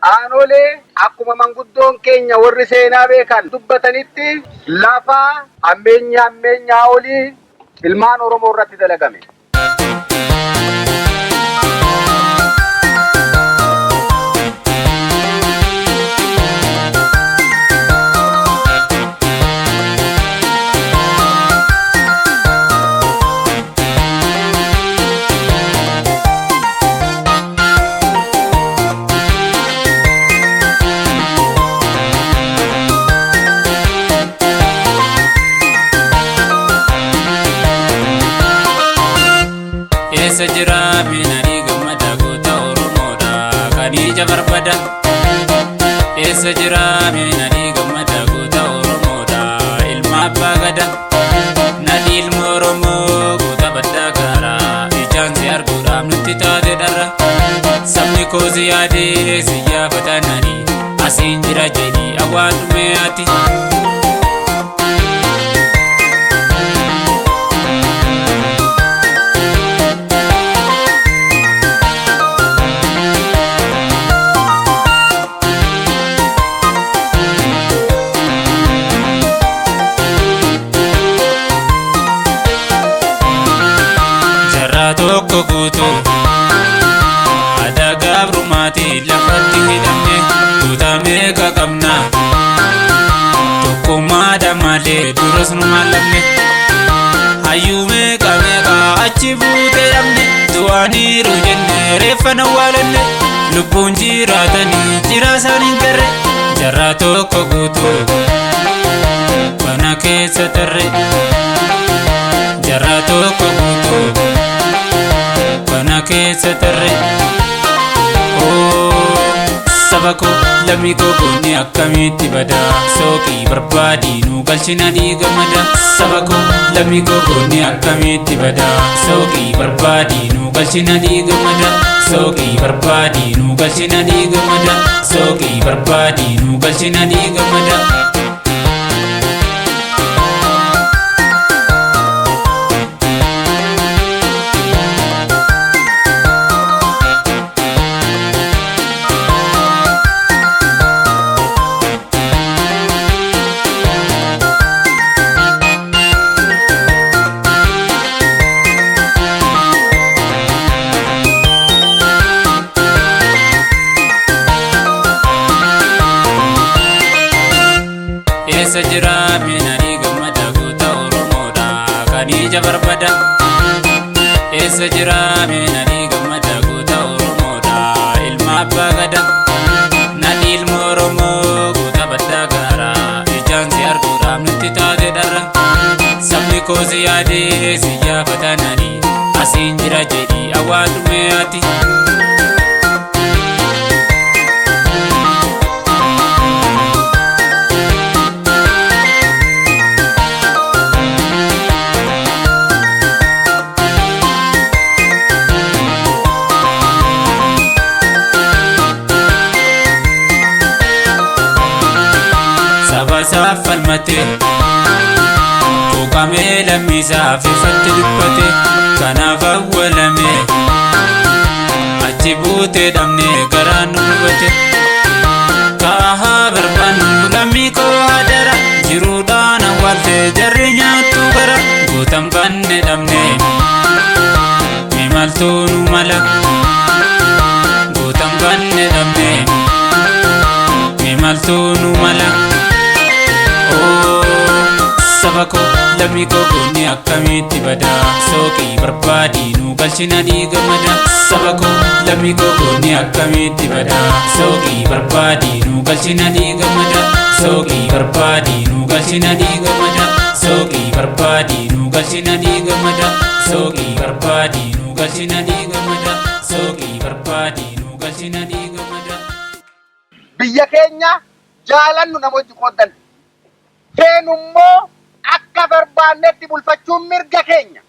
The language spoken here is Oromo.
Aanolee akkuma manguddoon keenya warri seenaa beekan dubbatanitti lafa hammeenyaa olii ilmaan Oromoo irratti dalagame. Sejira binari gamada goota Oromoodha kanija barbada. Sejira binari gamada goota Oromoodha ilma abbaa gada. Nadi ilma Oromoo goota baddaa gaara ijaan si arguudhaaf nutti taate dharra. Sabni koo si yaadee si yaafatanani asiin jira jedhi awwaan dhumee ati. Tokko guutu aadaa gabrummaati lafatti hidhamne guutamee qaqabna tokkummaadha malee duras nu maallamne hayyuu meeqa achi buutee dhabne du'aniiru jenne reeffa awwaalanne lubbuun jiraatanii jira isaan hin garre jarraa tokko guutu bana keessa tarre jarraa tokko guutu keessa tarre. Saba koo lammii koo goonni akkamitti bada sooqii barbaadii nu galchina dhiiga mada. Saba koo lammii koo goonni akkamitti bada sooqii barbaadii nu galchina dhiiga mada. Sooqii barbaadii nu galchina dhiiga mada. Sooqii barbaadii nu galchina dhiiga mada. Sejira binari gamada goota Oromoodha kanija barbada. Sejira binari gamada goota Oromoodha ilma abbaa gada. Nadi ilma Oromoo goota baddaa gaara ijaan si arguudhaaf nutti taate dharra. Sabni koo si yaadee si yaafatanani asiin jira jedhi awwaan dhumee ati. Falmate kookame lammiisaaf ifatti dubbate kanaaf awwaalame achi buutee dhabne garaan nu hubate kaahaa barbaannu lammii koo hadara jiruudhaan awwaalte jarri nyaattu gara gootan banne dhabne mimaltuu nu mala gootan banne dhabne mimaltuu nu mala. Saba koo lammii koo goonni akkamitti bada sooqii barbaadii nu galchina dhiiga mada. Saba koo lammii koo goonni akkamitti bada sooqii barbaadii nu galchina dhiiga mada. Sooqii barbaadii nu galchina dhiiga mada. Sooqii barbaadii nu galchina dhiiga mada. Sooqii barbaadii nu galchina dhiiga mada. Sooqii barbaadii nu galchina dhiiga mada. Biyya keenya jaalannu namoonni qooddan feenummoo akka barbaannetti bulfachuun mirga keenya.